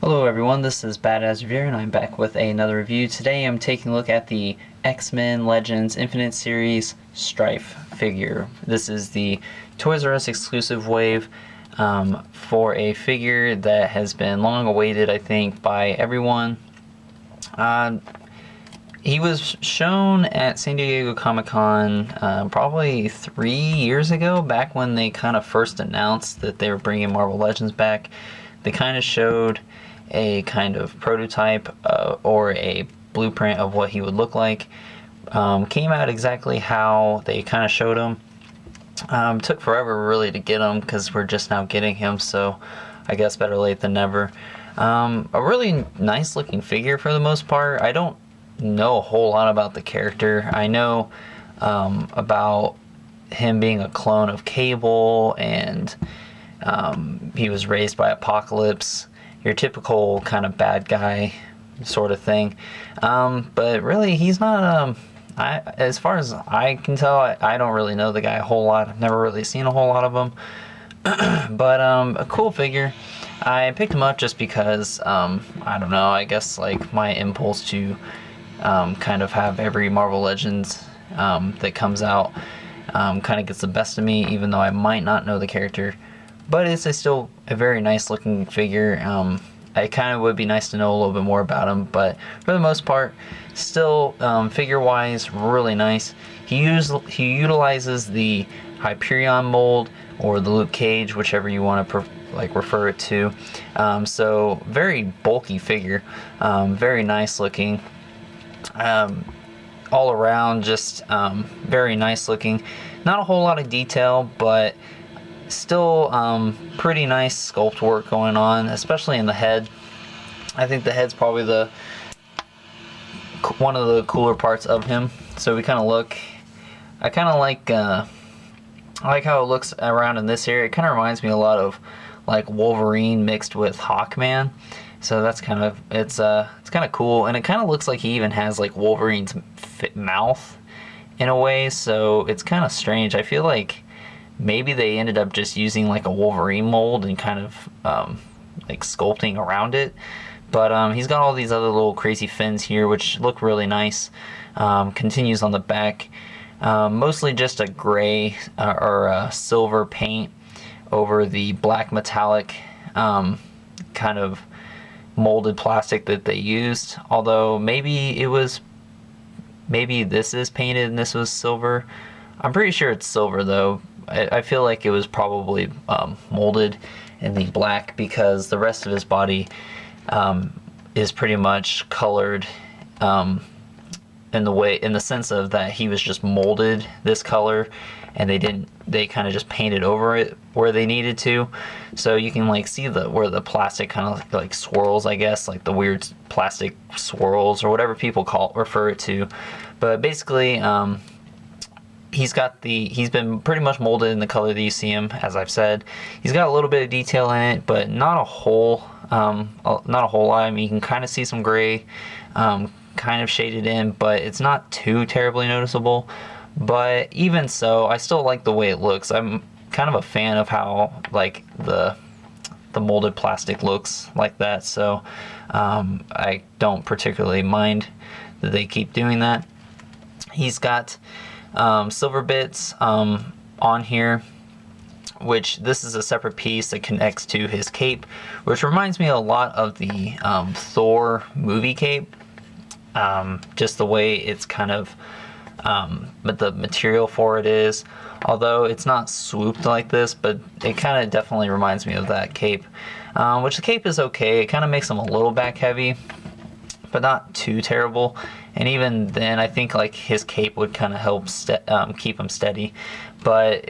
Hello everyone, this is Badass Reviewer and I'm back with another review. Today I'm taking a look at the X-Men Legends Infinite Series Stryfe figure. This is the Toys R Us exclusive wave for a figure that has been long awaited, I think, by everyone. He was shown at San Diego Comic-Con probably 3 years ago, back when they kind of first announced that they were bringing Marvel Legends back. They kind of showed a kind of prototype or a blueprint of what he would look like. Came out exactly how they kind of showed him. Took forever really to get him because we're just now getting him, so I guess better late than never. A really nice looking figure for the most part. I don't know a whole lot about the character. I know about him being a clone of Cable, and he was raised by Apocalypse. Your typical kind of bad guy sort of thing. But really, he's not, as far as I can tell, I don't really know the guy a whole lot. I've never really seen a whole lot of him. But a cool figure. I picked him up just because, I don't know, I guess like my impulse to kind of have every Marvel Legends that comes out kind of gets the best of me, even though I might not know the character. But it's still a very nice looking figure. It kind of would be nice to know a little bit more about him, but for the most part, still figure wise, really nice. He utilizes the Hyperion mold or the Luke Cage, whichever you want to refer it to. So very bulky figure, very nice looking. All around, just very nice looking. Not a whole lot of detail, but still pretty nice sculpt work going on, especially in the head. I think the head's probably one of the cooler parts of him. So we kind of look, I kind of like how it looks around in this area. It kind of reminds me a lot of like Wolverine mixed with Hawkman. So that's kind of, it's kind of cool, and it kind of looks like he even has like Wolverine's mouth in a way. So it's kind of strange. I feel like maybe they ended up just using like a Wolverine mold and kind of like sculpting around it. But he's got all these other little crazy fins here, which look really nice. Continues on the back. Mostly just a gray or a silver paint over the black metallic kind of molded plastic that they used. Although maybe this is painted and this was silver. I'm pretty sure it's silver though. I feel like it was probably molded in the black, because the rest of his body is pretty much colored in the sense of that he was just molded this color, and they kind of just painted over it where they needed to. So you can like see where the plastic kind of like swirls, I guess, like the weird plastic swirls or whatever people refer it to. But basically, he's been pretty much molded in the color that you see him, as I've said. He's got a little bit of detail in it, but not a whole lot. I mean, you can kind of see some gray, kind of shaded in, but it's not too terribly noticeable. But even so, I still like the way it looks. I'm kind of a fan of how like the molded plastic looks like that. So I don't particularly mind that they keep doing that. He's got silver bits on here, which this is a separate piece that connects to his cape, which reminds me a lot of the Thor movie cape. Just the way it's kind of, but the material for it is, although it's not swooped like this, but it kind of definitely reminds me of that cape. Which the cape is okay. It kind of makes him a little back heavy, but not too terrible. And even then, I think like his cape would kind of help keep him steady. But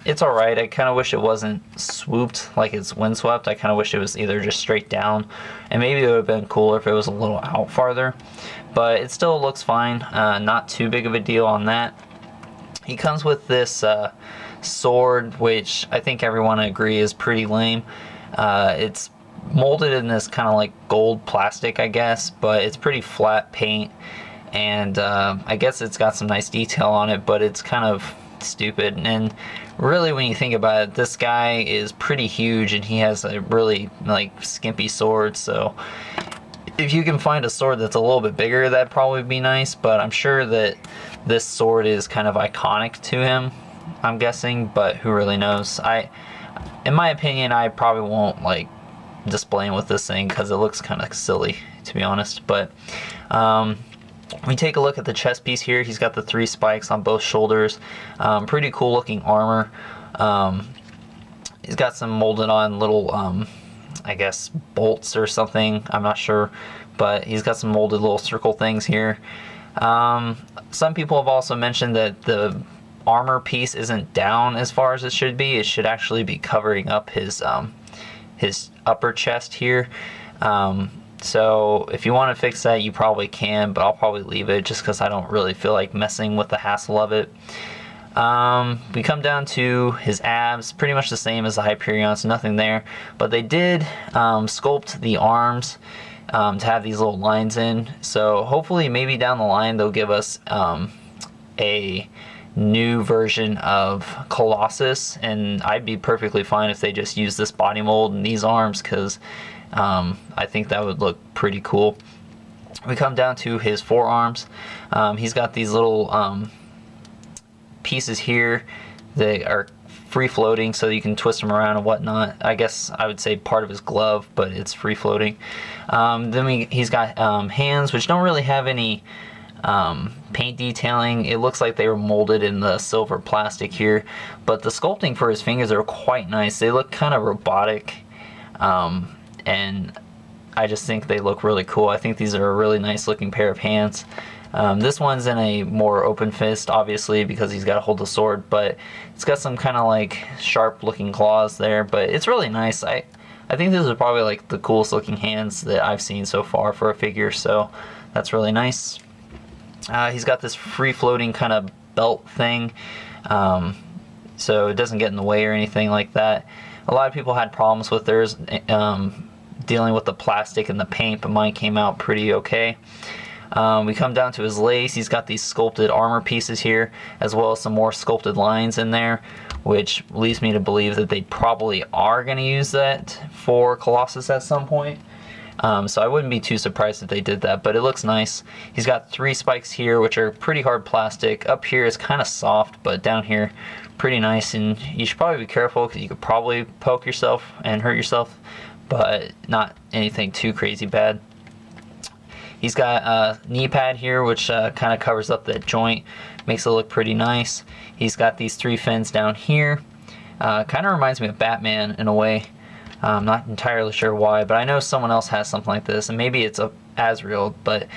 it's all right. I kind of wish it wasn't swooped like it's windswept. I kind of wish it was either just straight down, and maybe it would have been cooler if it was a little out farther. But it still looks fine. Not too big of a deal on that. He comes with this sword, which I think everyone agree is pretty lame. It's molded in this kind of like gold plastic, I guess, but it's pretty flat paint, and I guess it's got some nice detail on it, but it's kind of stupid. And really, when you think about it, this guy is pretty huge and he has a really like skimpy sword, so if you can find a sword that's a little bit bigger, that'd probably be nice. But I'm sure that this sword is kind of iconic to him, I'm guessing, but who really knows. In my opinion, I probably won't like display him with this thing because it looks kind of silly, to be honest. But we take a look at the chest piece here. He's got the 3 spikes on both shoulders. Pretty cool looking armor. He's got some molded on little I guess bolts or something, I'm not sure, but he's got some molded little circle things here. Some people have also mentioned that the armor piece isn't down as far as it should be. It should actually be covering up his upper chest here. So if you want to fix that, you probably can, but I'll probably leave it just because I don't really feel like messing with the hassle of it. We come down to his abs, pretty much the same as the Hyperion, so nothing there. But they did sculpt the arms to have these little lines in. So hopefully maybe down the line they'll give us a new version of Colossus. And I'd be perfectly fine if they just use this body mold and these arms, because I think that would look pretty cool. We come down to his forearms. He's got these little pieces here that are free floating, so you can twist them around and whatnot. I guess I would say part of his glove, but it's free floating. Then he's got hands, which don't really have any paint detailing. It looks like they were molded in the silver plastic here, but the sculpting for his fingers are quite nice. They look kind of robotic, and I just think they look really cool. I think these are a really nice looking pair of hands. This one's in a more open fist, obviously, because he's got to hold the sword, but it's got some kind of like sharp looking claws there, but it's really nice. I think these are probably like the coolest looking hands that I've seen so far for a figure, so that's really nice. He's got this free floating kind of belt thing, so it doesn't get in the way or anything like that. A lot of people had problems with theirs dealing with the plastic and the paint, but mine came out pretty okay. We come down to his lace. He's got these sculpted armor pieces here, as well as some more sculpted lines in there, which leads me to believe that they probably are going to use that for Colossus at some point. So I wouldn't be too surprised if they did that, but it looks nice. He's got 3 spikes here, which are pretty hard plastic. Up here is kind of soft, but down here, pretty nice. And you should probably be careful because you could probably poke yourself and hurt yourself, but not anything too crazy bad. He's got a knee pad here, which kind of covers up that joint, makes it look pretty nice. He's got these 3 fins down here. Kind of reminds me of Batman in a way. I'm not entirely sure why, but I know someone else has something like this, and maybe it's a Azrael, but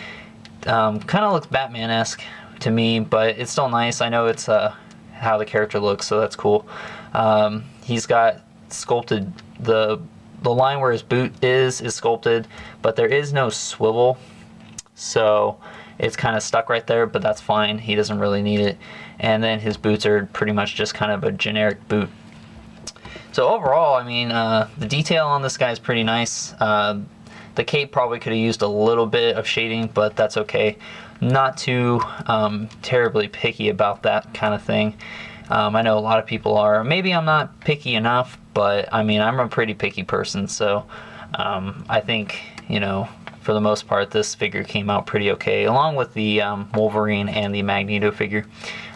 kind of looks Batman-esque to me, but it's still nice. I know it's how the character looks, so that's cool. He's got sculpted, the line where his boot is sculpted, but there is no swivel. So it's kind of stuck right there, but that's fine. He doesn't really need it. And then his boots are pretty much just kind of a generic boot. So overall, I mean, the detail on this guy is pretty nice. The cape probably could have used a little bit of shading, but that's okay. Not too terribly picky about that kind of thing. I know a lot of people are. Maybe I'm not picky enough, but I mean, I'm a pretty picky person, so I think, you know, for the most part, this figure came out pretty okay, along with the Wolverine and the Magneto figure.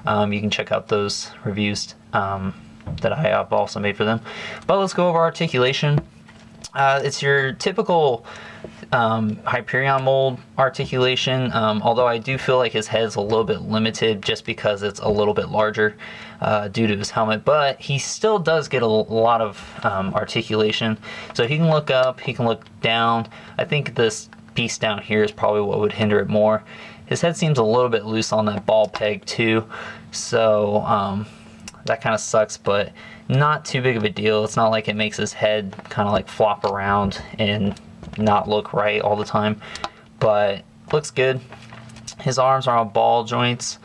You can check out those reviews that I have also made for them. But let's go over Articulation. It's your typical Hyperion mold Articulation, although I do feel like his head's a little bit limited just because it's a little bit larger due to his helmet, but he still does get a lot of articulation. So he can look up, he can look down. I think this piece down here is probably what would hinder it more. His head seems a little bit loose on that ball peg too, so that kind of sucks, but not too big of a deal. It's not like it makes his head kind of like flop around and not look right all the time, but looks good. His arms are on ball joints,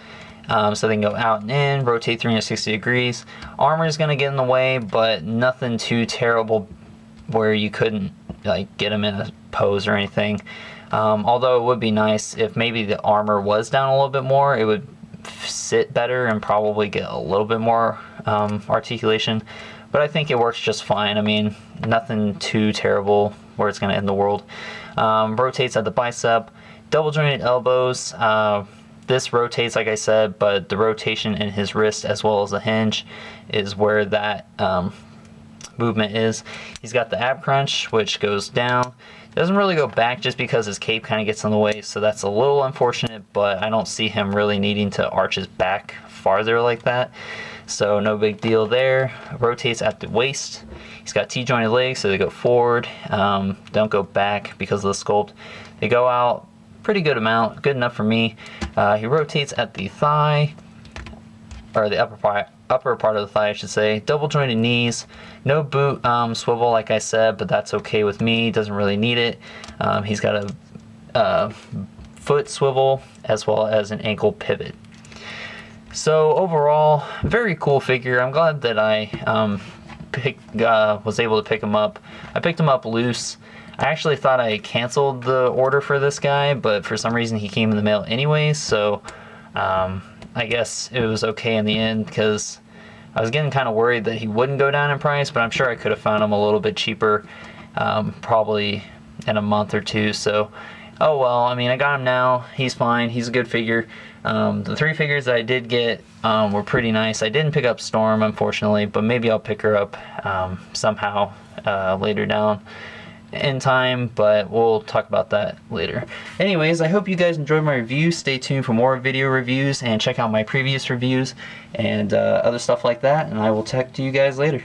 so they can go out and in, rotate 360 degrees. Armor is going to get in the way, but nothing too terrible where you couldn't like get him in a pose or anything. Although it would be nice if maybe the armor was down a little bit more. It would sit better and probably get a little bit more articulation, but I think it works just fine. I mean, nothing too terrible where it's going to end the world. Rotates at the bicep, double jointed elbows. This rotates, like I said, but the rotation in his wrist as well as the hinge is where that movement is. He's got the ab crunch, which goes down. Doesn't really go back just because his cape kind of gets in the way, so that's a little unfortunate, but I don't see him really needing to arch his back farther like that, so no big deal there. Rotates at the waist. He's got T-jointed legs, so they go forward, don't go back because of the sculpt. They go out pretty good amount, good enough for me. He rotates at the thigh, or the upper part of the thigh, I should say. Double jointed knees, no boot swivel like I said, but that's okay with me. Doesn't really need it. He's got a foot swivel as well as an ankle pivot. So overall, very cool figure. I'm glad that I was able to pick him up. I picked him up loose. I actually thought I canceled the order for this guy, but for some reason he came in the mail anyways, so I guess it was okay in the end, because I was getting kind of worried that he wouldn't go down in price, but I'm sure I could have found him a little bit cheaper, probably in a month or two. So, oh well, I mean, I got him now. He's fine. He's a good figure. The 3 figures that I did get were pretty nice. I didn't pick up Storm, unfortunately, but maybe I'll pick her up somehow later down in time, but we'll talk about that later. Anyways, I hope you guys enjoyed my review. Stay tuned for more video reviews and check out my previous reviews and other stuff like that, and I will talk to you guys later.